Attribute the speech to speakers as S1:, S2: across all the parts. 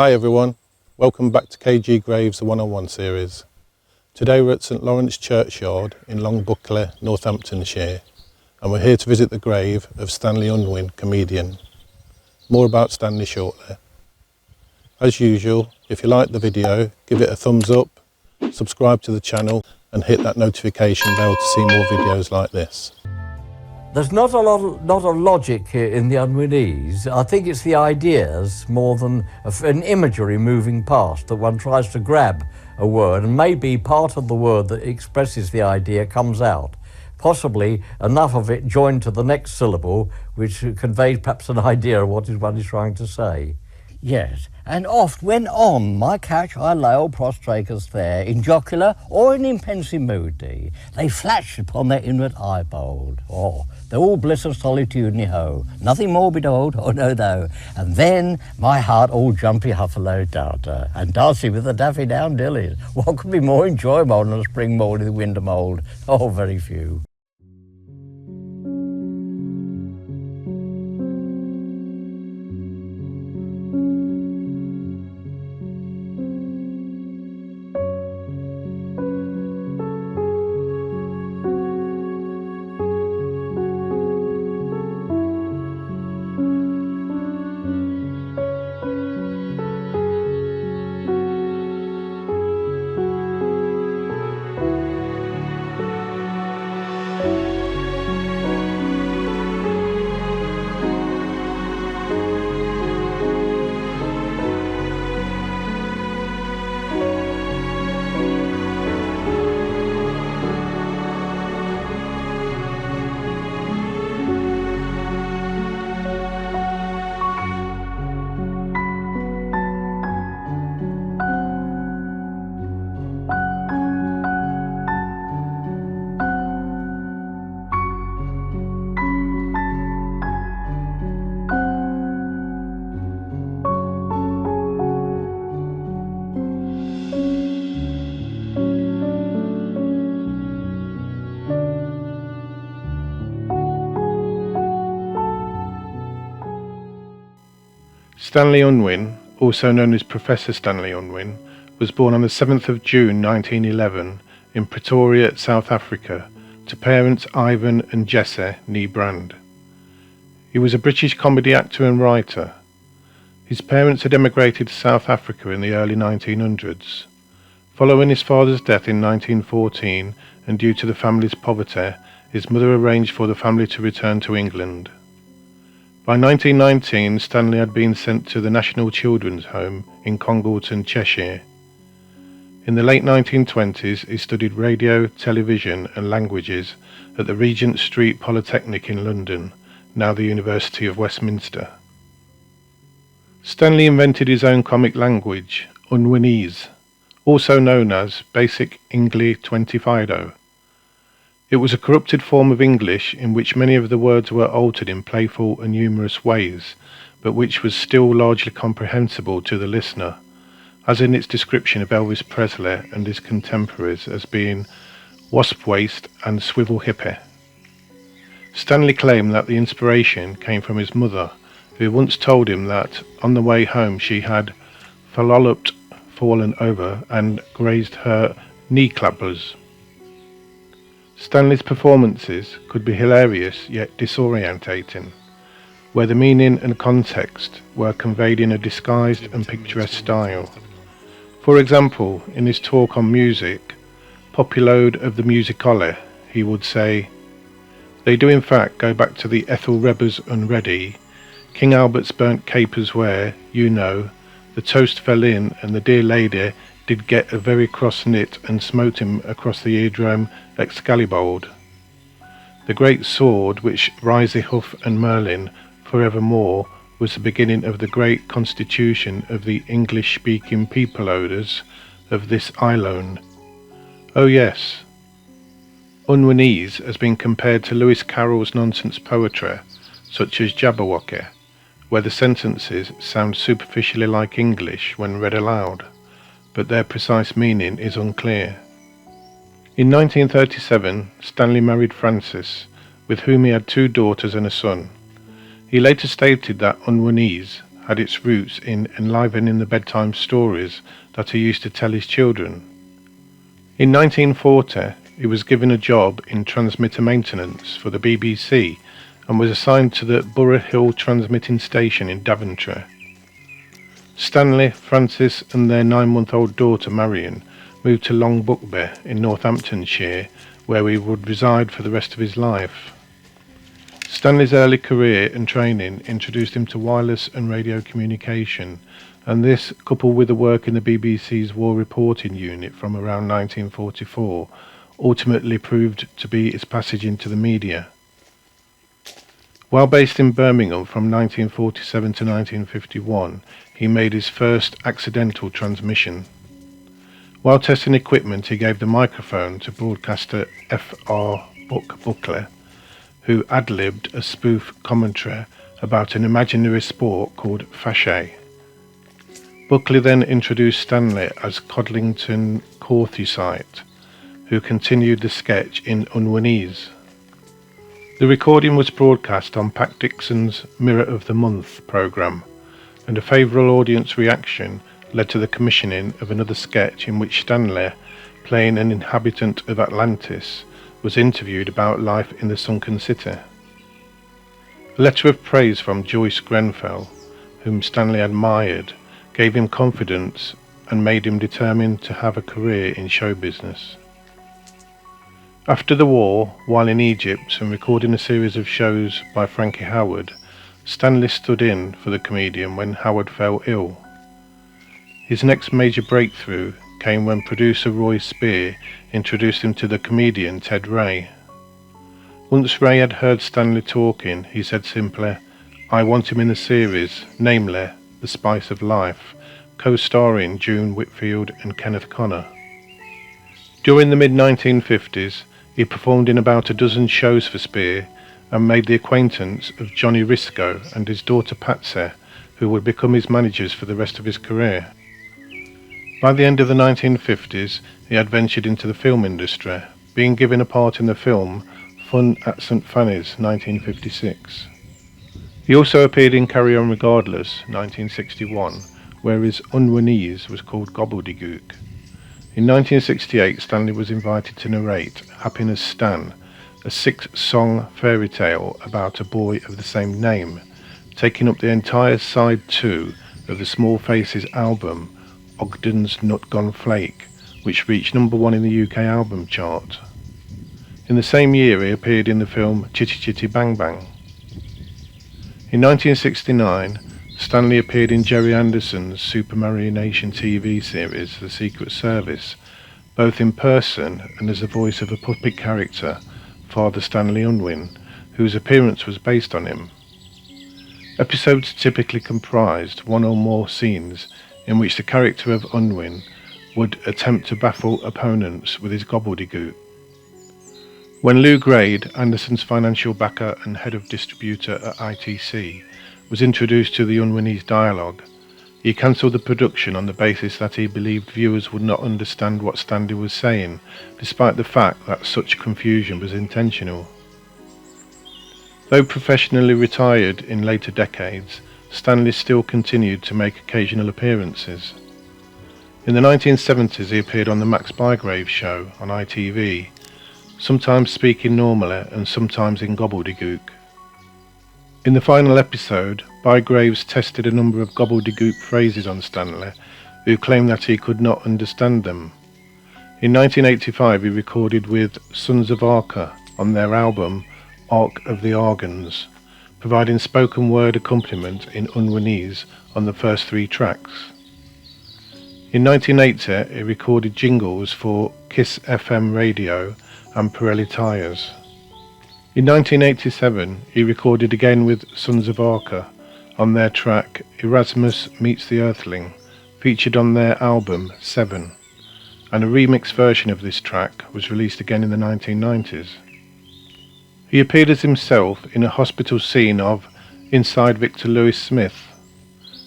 S1: Hi everyone, welcome back to KG Graves, the one-on-one series. Today we're at St Lawrence churchyard in Longbuckby, Northamptonshire, and we're here to visit the grave of Stanley Unwin, comedian. More about Stanley shortly. As usual, if you like the video, give it a thumbs up, subscribe to the channel and hit that notification bell to see more videos like this.
S2: There's not a logic here in the unwinese. I think it's the ideas more than an imagery moving past that one tries to grab a word, and maybe part of the word that expresses the idea comes out. Possibly enough of it joined to the next syllable, which conveys perhaps an idea of what one is trying to say.
S3: Yes, and oft when on my couch I lay all prostratus there, in jocular or in pensive moody, they flash upon their inward eyeball. Oh, they're all bliss of solitude, ho, nothing more behold, oh no though. And then my heart all jumpy huffalo data, and dancing with the daffy down dillies. What could be more enjoyable than a spring morning in the winter mould? Oh, very few.
S1: Stanley Unwin, also known as Professor Stanley Unwin, was born on the 7th of June 1911 in Pretoria, South Africa, to parents Ivan and Jesse nee Brand. He was a British comedy actor and writer. His parents had emigrated to South Africa in the early 1900s. Following his father's death in 1914 and due to the family's poverty, his mother arranged for the family to return to England. By 1919, Stanley had been sent to the National Children's Home in Congleton, Cheshire. In the late 1920s, he studied radio, television and languages at the Regent Street Polytechnic in London, now the University of Westminster. Stanley invented his own comic language, unwinese, also known as Basic English 25. It was a corrupted form of English in which many of the words were altered in playful and humorous ways, but which was still largely comprehensible to the listener, as in its description of Elvis Presley and his contemporaries as being wasp waist and swivel hippie. Stanley claimed that the inspiration came from his mother, who once told him that on the way home she had fallen over and grazed her knee clappers. Stanley's performances could be hilarious yet disorientating, where the meaning and context were conveyed in a disguised and picturesque style. For example, in his talk on music, Populode of the Musicale, he would say, "They do in fact go back to the Ethelreber's unready, King Albert's burnt capers where, you know, the toast fell in and the dear lady did get a very cross knit and smote him across the eardrum Excalibur. The great sword which Risehuff and Merlin forevermore was the beginning of the great constitution of the English-speaking peopleoders of this island. Oh yes, unwinese has been compared to Lewis Carroll's nonsense poetry, such as Jabberwocky, where the sentences sound superficially like English when read aloud, but their precise meaning is unclear. In 1937, Stanley married Frances, with whom he had 2 daughters and a son. He later stated that unwinese had its roots in enlivening the bedtime stories that he used to tell his children. In 1940, he was given a job in transmitter maintenance for the BBC and was assigned to the Borough Hill transmitting station in Daventry. Stanley, Francis and their 9-month-old daughter Marion moved to Longbuckby in Northamptonshire, where he would reside for the rest of his life. Stanley's early career and training introduced him to wireless and radio communication, and this, coupled with the work in the BBC's War Reporting Unit from around 1944, ultimately proved to be his passage into the media. While based in Birmingham from 1947 to 1951, he made his first accidental transmission. While testing equipment, he gave the microphone to broadcaster F.R. Buckley, who ad-libbed a spoof commentary about an imaginary sport called fashay. Buckley then introduced Stanley as Codlington Corthysite, who continued the sketch in unwinese. The recording was broadcast on Pat Dixon's Mirror of the Month programme, and a favourable audience reaction led to the commissioning of another sketch in which Stanley, playing an inhabitant of Atlantis, was interviewed about life in the sunken city. A letter of praise from Joyce Grenfell, whom Stanley admired, gave him confidence and made him determined to have a career in show business. After the war, while in Egypt and recording a series of shows by Frankie Howard, Stanley stood in for the comedian when Howard fell ill. His next major breakthrough came when producer Roy Spear introduced him to the comedian Ted Ray. Once Ray had heard Stanley talking, he said simply, "I want him in the series, namely The Spice of Life," co-starring June Whitfield and Kenneth Connor. During the mid-1950s, he performed in about a dozen shows for Spear and made the acquaintance of Johnny Risco and his daughter Patsy, who would become his managers for the rest of his career. By the end of the 1950s, he had ventured into the film industry, being given a part in the film Fun at St Fanny's 1956. He also appeared in Carry On Regardless 1961, where his unwinese was called Gobbledygook. In 1968, Stanley was invited to narrate Happiness Stan, a 6-song fairy tale about a boy of the same name, taking up the entire side 2 of the Small Faces album Ogden's Nut Gone Flake, which reached number 1 in the UK album chart. In the same year, he appeared in the film Chitty Chitty Bang Bang. In 1969, Stanley appeared in Jerry Anderson's Supermarionation TV series The Secret Service, both in person and as the voice of a puppet character, Father Stanley Unwin, whose appearance was based on him. Episodes typically comprised one or more scenes in which the character of Unwin would attempt to baffle opponents with his gobbledygook. When Lou Grade, Anderson's financial backer and head of distributor at ITC, was introduced to the unwinese dialogue, he cancelled the production on the basis that he believed viewers would not understand what Stanley was saying, despite the fact that such confusion was intentional. Though professionally retired in later decades, Stanley still continued to make occasional appearances. In the 1970s, he appeared on the Max Bygrave show on ITV, sometimes speaking normally and sometimes in gobbledygook. In the final episode, Bygraves tested a number of gobbledygook phrases on Stanley, who claimed that he could not understand them. In 1985, he recorded with Sons of Arca on their album Ark of the Argans, providing spoken word accompaniment in unwinese on the first 3 tracks. In 1980, he recorded jingles for Kiss FM Radio and Pirelli Tyres. In 1987, he recorded again with Sons of Arca on their track Erasmus Meets the Earthling, featured on their album 7, and a remix version of this track was released again in the 1990s. He appeared as himself in a hospital scene of Inside Victor Lewis Smith.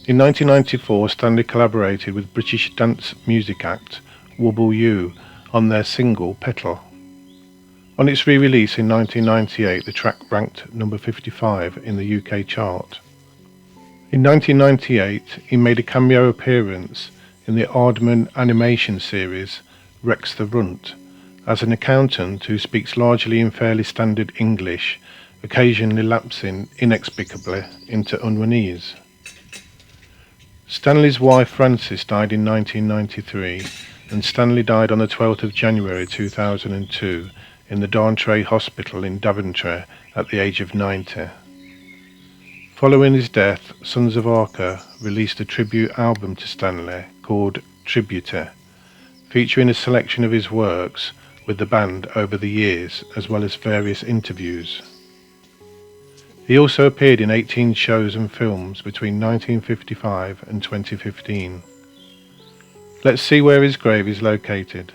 S1: In 1994, Stanley collaborated with British dance music act Wobble You on their single Petal. On its re-release in 1998, the track ranked number 55 in the UK chart. In 1998, he made a cameo appearance in the Aardman animation series Rex the Runt as an accountant who speaks largely in fairly standard English, occasionally lapsing inexplicably into unwinese. Stanley's wife Frances died in 1993, and Stanley died on the 12th of January 2002 in the Darntray Hospital in Daventry at the age of 90. Following his death, Sons of Arca released a tribute album to Stanley called Tribute, featuring a selection of his works with the band over the years, as well as various interviews. He also appeared in 18 shows and films between 1955 and 2015. Let's see where his grave is located.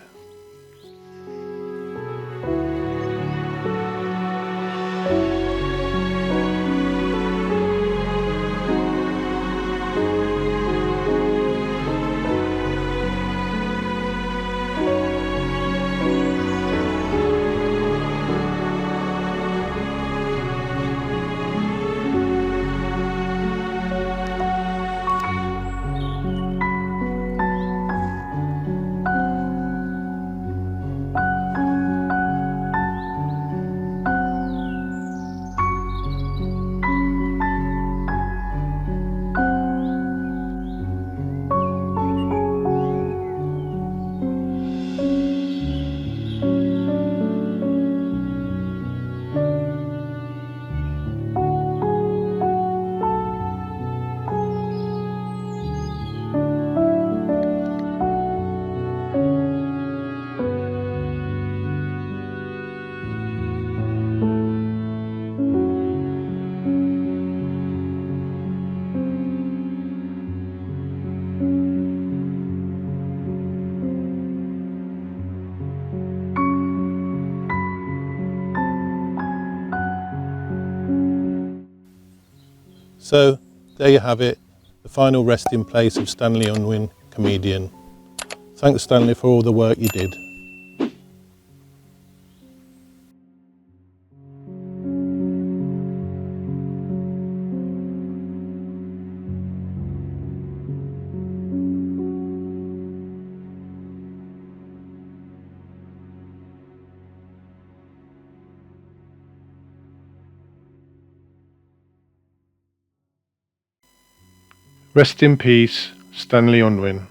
S4: So there you have it, the final resting place of Stanley Unwin, comedian. Thanks Stanley for all the work you did.
S1: Rest in peace, Stanley Unwin.